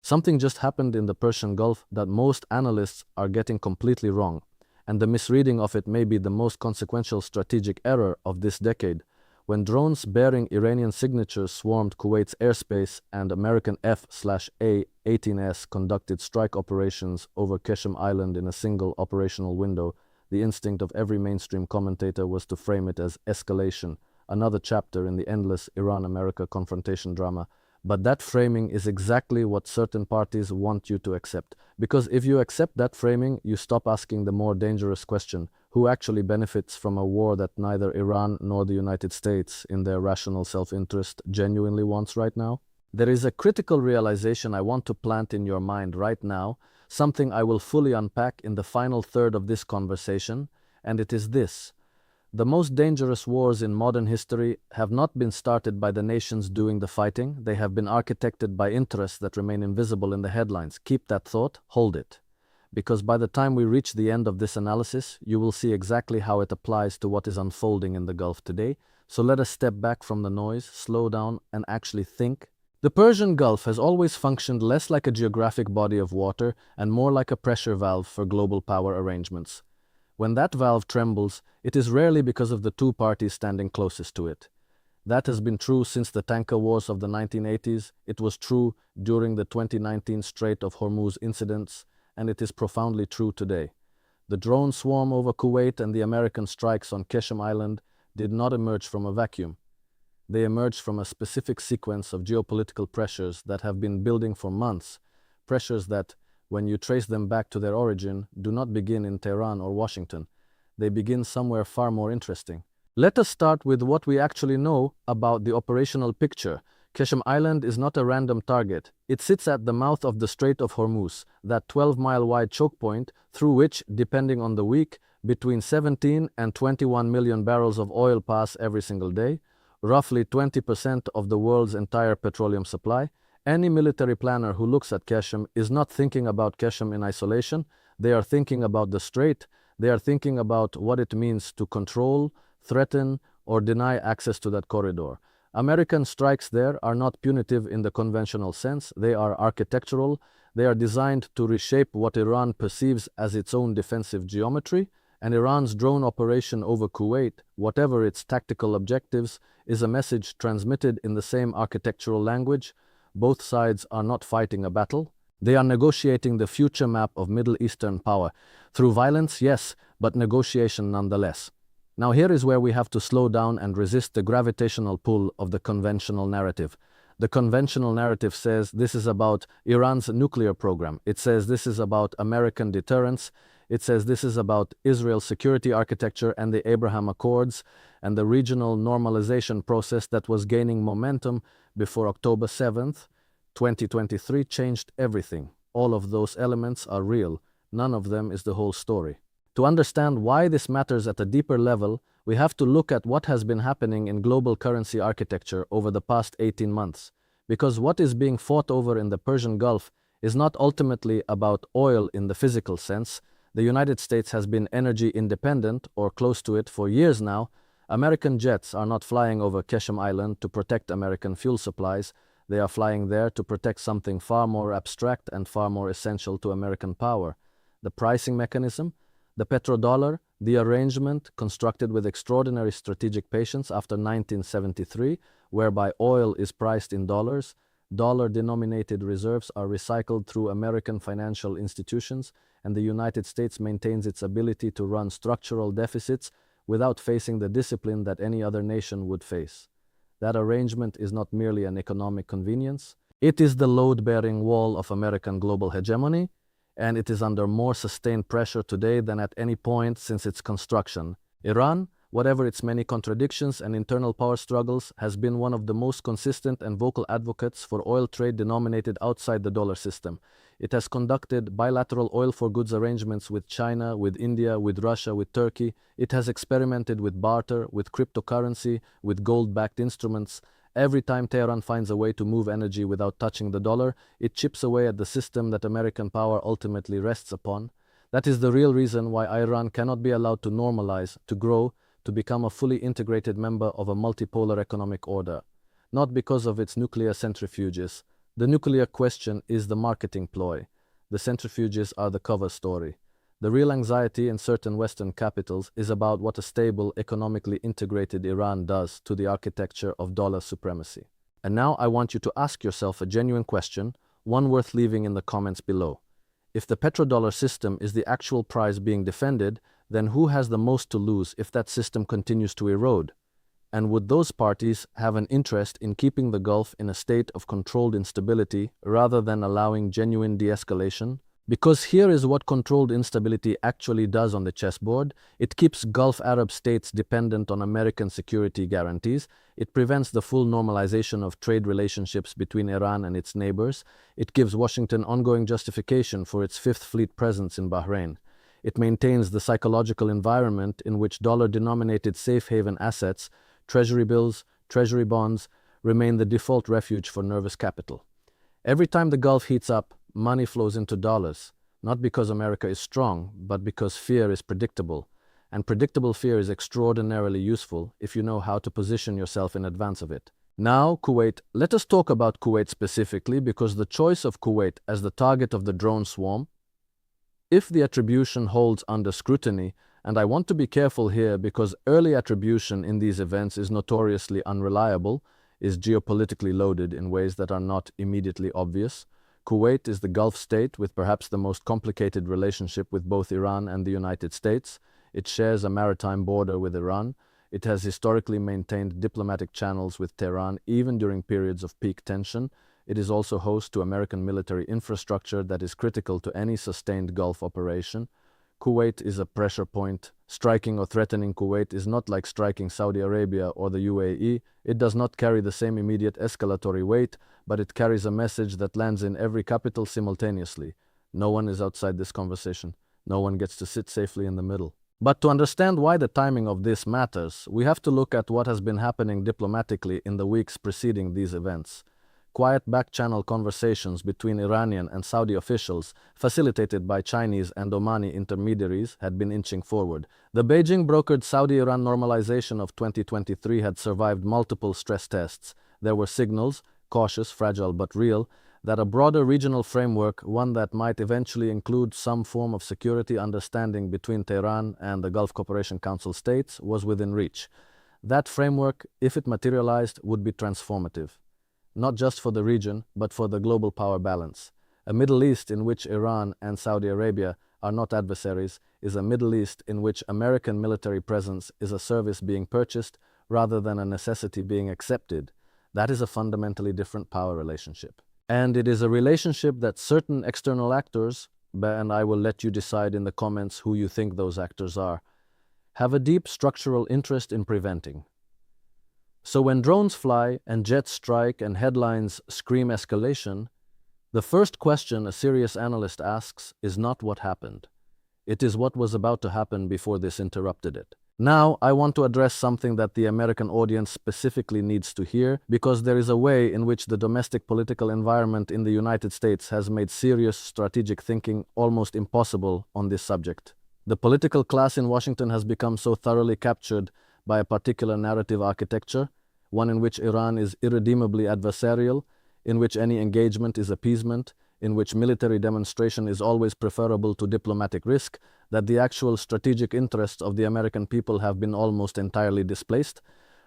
Something just happened in the Persian Gulf that most analysts are getting completely wrong, and the misreading of it may be the most consequential strategic error of this decade. When drones bearing Iranian signatures swarmed Kuwait's airspace and American F/A-18S conducted strike operations over Qeshm Island in a single operational window, the instinct of every mainstream commentator was to frame it as escalation, another chapter in the endless Iran-America confrontation drama. But that framing is exactly what certain parties want you to accept. Because if you accept that framing, you stop asking the more dangerous question: who actually benefits from a war that neither Iran nor the United States, in their rational self-interest, genuinely wants right now? There is a critical realization I want to plant in your mind right now, something I will fully unpack in the final third of this conversation, and it is this. The most dangerous wars in modern history have not been started by the nations doing the fighting. They have been architected by interests that remain invisible in the headlines. Keep that thought, hold it. Because by the time we reach the end of this analysis, you will see exactly how it applies to what is unfolding in the Gulf today. So let us step back from the noise, slow down, and actually think. The Persian Gulf has always functioned less like a geographic body of water and more like a pressure valve for global power arrangements. When that valve trembles, it is rarely because of the two parties standing closest to it. That has been true since the tanker wars of the 1980s, it was true during the 2019 Strait of Hormuz incidents, and it is profoundly true today. The drone swarm over Kuwait and the American strikes on Qeshm Island did not emerge from a vacuum. They emerged from a specific sequence of geopolitical pressures that have been building for months, pressures that, when you trace them back to their origin, do not begin in Tehran or Washington. They begin somewhere far more interesting. Let us start with what we actually know about the operational picture. Qeshm Island is not a random target. It sits at the mouth of the Strait of Hormuz, that 12-mile-wide choke point through which, depending on the week, between 17 and 21 million barrels of oil pass every single day, roughly 20% of the world's entire petroleum supply. Any military planner who looks at Qeshm is not thinking about Qeshm in isolation. They are thinking about the strait. They are thinking about what it means to control, threaten, or deny access to that corridor. American strikes there are not punitive in the conventional sense. They are architectural. They are designed to reshape what Iran perceives as its own defensive geometry. And Iran's drone operation over Kuwait, whatever its tactical objectives, is a message transmitted in the same architectural language. Both sides are not fighting a battle. They are negotiating the future map of Middle Eastern power. Through violence, yes, but negotiation nonetheless. Now here is where we have to slow down and resist the gravitational pull of the conventional narrative. The conventional narrative says this is about Iran's nuclear program. It says this is about American deterrence. It says this is about Israel's security architecture and the Abraham Accords and the regional normalization process that was gaining momentum before October 7th, 2023 changed everything. All of those elements are real. None of them is the whole story. To understand why this matters at a deeper level, we have to look at what has been happening in global currency architecture over the past 18 months. Because what is being fought over in the Persian Gulf is not ultimately about oil in the physical sense. The United States has been energy independent or close to it for years now. American jets are not flying over Qeshm Island to protect American fuel supplies. They are flying there to protect something far more abstract and far more essential to American power. The pricing mechanism, the petrodollar, the arrangement constructed with extraordinary strategic patience after 1973, whereby oil is priced in dollars, dollar-denominated reserves are recycled through American financial institutions, and the United States maintains its ability to run structural deficits without facing the discipline that any other nation would face. That arrangement is not merely an economic convenience. It is the load-bearing wall of American global hegemony, and it is under more sustained pressure today than at any point since its construction. Iran, whatever its many contradictions and internal power struggles, has been one of the most consistent and vocal advocates for oil trade denominated outside the dollar system. It has conducted bilateral oil for goods arrangements with China, with India, with Russia, with Turkey. It has experimented with barter, with cryptocurrency, with gold-backed instruments. Every time Tehran finds a way to move energy without touching the dollar, it chips away at the system that American power ultimately rests upon. That is the real reason why Iran cannot be allowed to normalize, to grow, to become a fully integrated member of a multipolar economic order. Not because of its nuclear centrifuges, The nuclear question is the marketing ploy. The centrifuges are the cover story. The real anxiety in certain Western capitals is about what a stable, economically integrated Iran does to the architecture of dollar supremacy. And now I want you to ask yourself a genuine question, one worth leaving in the comments below. If the petrodollar system is the actual prize being defended, then who has the most to lose if that system continues to erode? And would those parties have an interest in keeping the Gulf in a state of controlled instability rather than allowing genuine de-escalation? Because here is what controlled instability actually does on the chessboard. It keeps Gulf Arab states dependent on American security guarantees. It prevents the full normalization of trade relationships between Iran and its neighbors. It gives Washington ongoing justification for its Fifth Fleet presence in Bahrain. It maintains the psychological environment in which dollar-denominated safe haven assets, treasury bills, treasury bonds, remain the default refuge for nervous capital. Every time the Gulf heats up, money flows into dollars, not because America is strong, but because fear is predictable. And predictable fear is extraordinarily useful if you know how to position yourself in advance of it. Now, Kuwait. Let us talk about Kuwait specifically, because the choice of Kuwait as the target of the drone swarm, if the attribution holds under scrutiny, and I want to be careful here because early attribution in these events is notoriously unreliable, is geopolitically loaded in ways that are not immediately obvious. Kuwait is the Gulf state with perhaps the most complicated relationship with both Iran and the United States. It shares a maritime border with Iran. It has historically maintained diplomatic channels with Tehran even during periods of peak tension. It is also host to American military infrastructure that is critical to any sustained Gulf operation. Kuwait is a pressure point. Striking or threatening Kuwait is not like striking Saudi Arabia or the UAE. It does not carry the same immediate escalatory weight, but it carries a message that lands in every capital simultaneously. No one is outside this conversation. No one gets to sit safely in the middle. But to understand why the timing of this matters, we have to look at what has been happening diplomatically in the weeks preceding these events. Quiet back-channel conversations between Iranian and Saudi officials, facilitated by Chinese and Omani intermediaries, had been inching forward. The Beijing-brokered Saudi-Iran normalization of 2023 had survived multiple stress tests. There were signals, cautious, fragile but real, that a broader regional framework, one that might eventually include some form of security understanding between Tehran and the Gulf Cooperation Council states, was within reach. That framework, if it materialized, would be transformative. Not just for the region, but for the global power balance. A Middle East in which Iran and Saudi Arabia are not adversaries is a Middle East in which American military presence is a service being purchased rather than a necessity being accepted. That is a fundamentally different power relationship. And it is a relationship that certain external actors, and I will let you decide in the comments who you think those actors are, have a deep structural interest in preventing. So when drones fly and jets strike and headlines scream escalation, the first question a serious analyst asks is not what happened. It is what was about to happen before this interrupted it. Now, I want to address something that the American audience specifically needs to hear, because there is a way in which the domestic political environment in the United States has made serious strategic thinking almost impossible on this subject. The political class in Washington has become so thoroughly captured by a particular narrative architecture, one in which Iran is irredeemably adversarial, in which any engagement is appeasement, in which military demonstration is always preferable to diplomatic risk, that the actual strategic interests of the American people have been almost entirely displaced.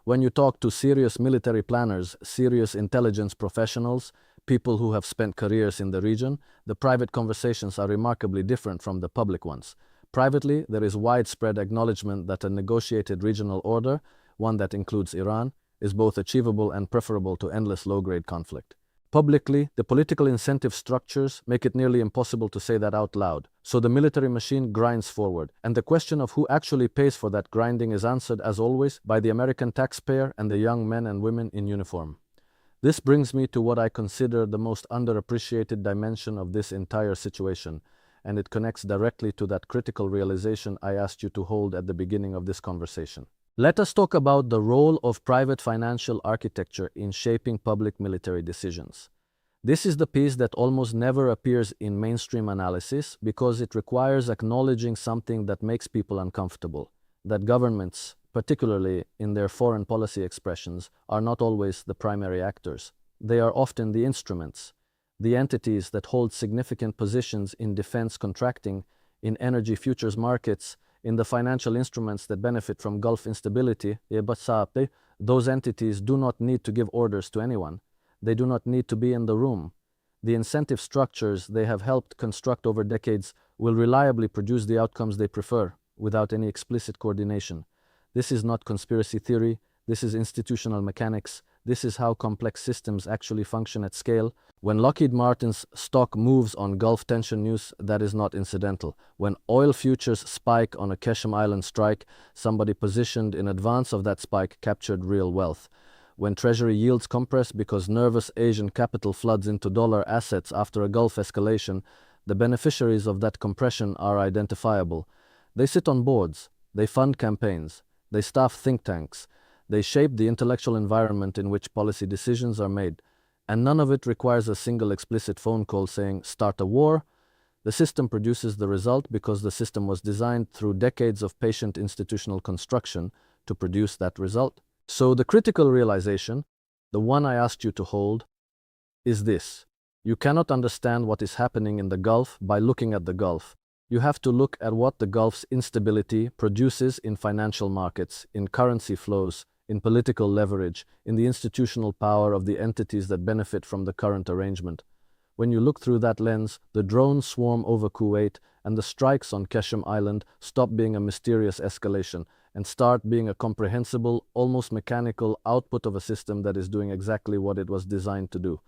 When you talk to serious military planners, serious intelligence professionals, people who have spent careers in the region, the private conversations are remarkably different from the public ones. Privately, there is widespread acknowledgement that a negotiated regional order, one that includes Iran, is both achievable and preferable to endless low-grade conflict. Publicly, the political incentive structures make it nearly impossible to say that out loud. So the military machine grinds forward, and the question of who actually pays for that grinding is answered, as always, by the American taxpayer and the young men and women in uniform. This brings me to what I consider the most underappreciated dimension of this entire situation, and it connects directly to that critical realization I asked you to hold at the beginning of this conversation. Let us talk about the role of private financial architecture in shaping public military decisions. This is the piece that almost never appears in mainstream analysis because it requires acknowledging something that makes people uncomfortable, that governments, particularly in their foreign policy expressions, are not always the primary actors. They are often the instruments. the entities that hold significant positions in defense contracting, in energy futures markets, in the financial instruments that benefit from Gulf instability, those entities do not need to give orders to anyone. They do not need to be in the room. The incentive structures they have helped construct over decades will reliably produce the outcomes they prefer, without any explicit coordination. This is not conspiracy theory. This is institutional mechanics. This is how complex systems actually function at scale. When Lockheed Martin's stock moves on Gulf tension news, that is not incidental. When oil futures spike on a Qeshm Island strike, somebody positioned in advance of that spike captured real wealth. When treasury yields compress because nervous Asian capital floods into dollar assets after a Gulf escalation, the beneficiaries of that compression are identifiable. They sit on boards, they fund campaigns, they staff think tanks, they shape the intellectual environment in which policy decisions are made, and none of it requires a single explicit phone call saying, "Start a war." The system produces the result because the system was designed through decades of patient institutional construction to produce that result. So the critical realization, the one I asked you to hold, is this. You cannot understand what is happening in the Gulf by looking at the Gulf. You have to look at what the Gulf's instability produces in financial markets, in currency flows, in political leverage, in the institutional power of the entities that benefit from the current arrangement. When you look through that lens, the drones swarm over Kuwait and the strikes on Qeshm Island stop being a mysterious escalation and start being a comprehensible, almost mechanical output of a system that is doing exactly what it was designed to do.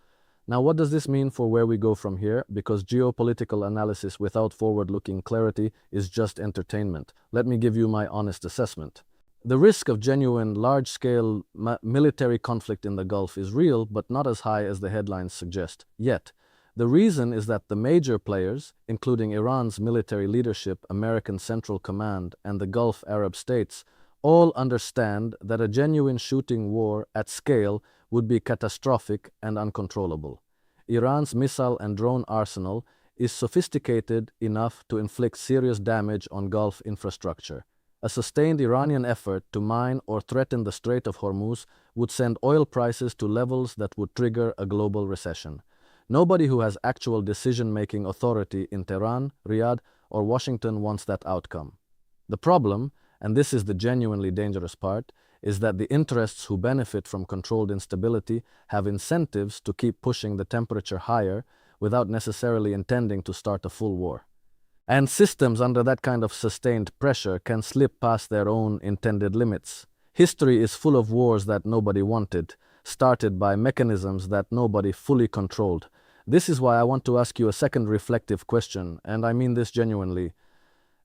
Now, what does this mean for where we go from here? Because geopolitical analysis without forward-looking clarity is just entertainment. Let me give you my honest assessment. The risk of genuine, large-scale military conflict in the Gulf is real, but not as high as the headlines suggest, yet. The reason is that the major players, including Iran's military leadership, American Central Command, and the Gulf Arab states, all understand that a genuine shooting war at scale would be catastrophic and uncontrollable. Iran's missile and drone arsenal is sophisticated enough to inflict serious damage on Gulf infrastructure. A sustained Iranian effort to mine or threaten the Strait of Hormuz would send oil prices to levels that would trigger a global recession. Nobody who has actual decision-making authority in Tehran, Riyadh, or Washington wants that outcome. The problem, and this is the genuinely dangerous part, is that the interests who benefit from controlled instability have incentives to keep pushing the temperature higher without necessarily intending to start a full war. And systems under that kind of sustained pressure can slip past their own intended limits. History is full of wars that nobody wanted, started by mechanisms that nobody fully controlled. This is why I want to ask you a second reflective question, and I mean this genuinely.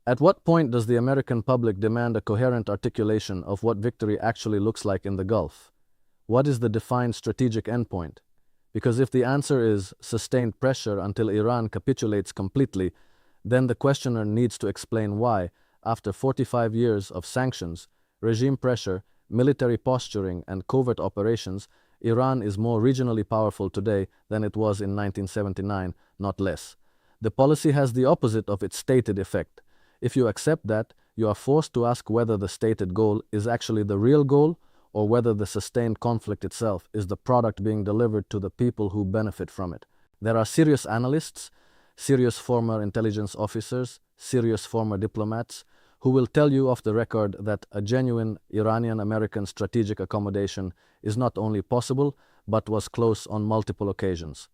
At what point does the American public demand a coherent articulation of what victory actually looks like in the Gulf? What is the defined strategic endpoint? Because if the answer is sustained pressure until Iran capitulates completely, then the questioner needs to explain why, after 45 years of sanctions, regime pressure, military posturing, and covert operations, Iran is more regionally powerful today than it was in 1979, not less. The policy has the opposite of its stated effect. If you accept that, you are forced to ask whether the stated goal is actually the real goal or whether the sustained conflict itself is the product being delivered to the people who benefit from it. There are serious analysts, serious former intelligence officers, serious former diplomats, who will tell you off the record that a genuine Iranian-American strategic accommodation is not only possible, but was close on multiple occasions.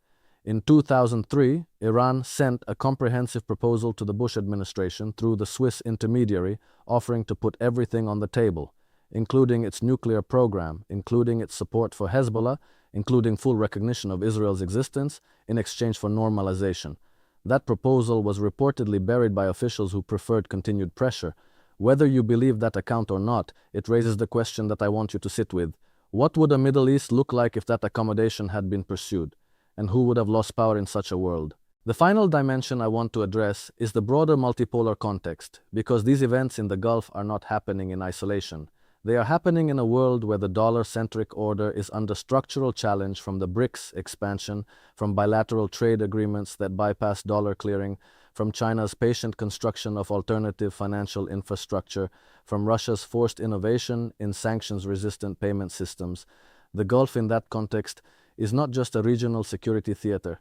In 2003, Iran sent a comprehensive proposal to the Bush administration through the Swiss intermediary, offering to put everything on the table, including its nuclear program, including its support for Hezbollah, including full recognition of Israel's existence, in exchange for normalization. That proposal was reportedly buried by officials who preferred continued pressure. Whether you believe that account or not, it raises the question that I want you to sit with. What would a Middle East look like if that accommodation had been pursued? And who would have lost power in such a world? The final dimension I want to address is the broader multipolar context, because these events in the Gulf are not happening in isolation. They are happening in a world where the dollar-centric order is under structural challenge from the BRICS expansion, from bilateral trade agreements that bypass dollar clearing, from China's patient construction of alternative financial infrastructure, from Russia's forced innovation in sanctions-resistant payment systems. The Gulf in that context is not just a regional security theater.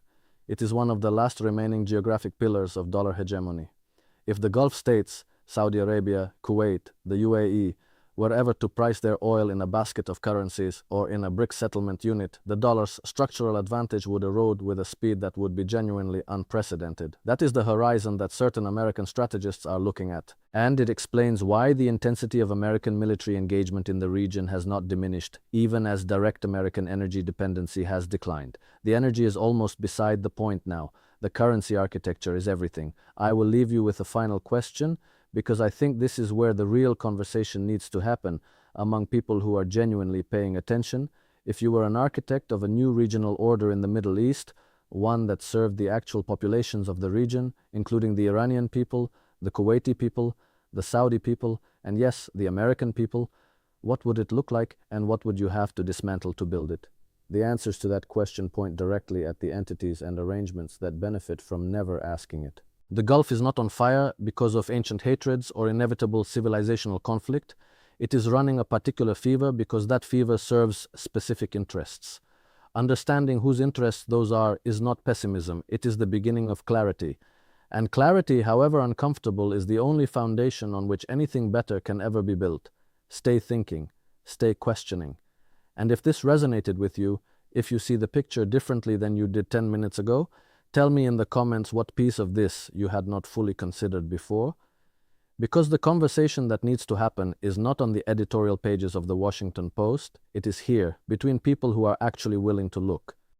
It is one of the last remaining geographic pillars of dollar hegemony. If the Gulf states, Saudi Arabia, Kuwait, the UAE, were ever to price their oil in a basket of currencies or in a brick settlement unit, the dollar's structural advantage would erode with a speed that would be genuinely unprecedented. That is the horizon that certain American strategists are looking at, and it explains why the intensity of American military engagement in the region has not diminished, even as direct American energy dependency has declined. The energy is almost beside the point now. The currency architecture is everything. I will leave you with a final question, because I think this is where the real conversation needs to happen among people who are genuinely paying attention. If you were an architect of a new regional order in the Middle East, one that served the actual populations of the region, including the Iranian people, the Kuwaiti people, the Saudi people, and yes, the American people, what would it look like and what would you have to dismantle to build it? The answers to that question point directly at the entities and arrangements that benefit from never asking it. The Gulf is not on fire because of ancient hatreds or inevitable civilizational conflict. It is running a particular fever because that fever serves specific interests. Understanding whose interests those are is not pessimism, it is the beginning of clarity. And clarity, however uncomfortable, is the only foundation on which anything better can ever be built. Stay thinking, stay questioning. And if this resonated with you, if you see the picture differently than you did 10 minutes ago, tell me in the comments what piece of this you had not fully considered before. Because the conversation that needs to happen is not on the editorial pages of the Washington Post, it is here, between people who are actually willing to look.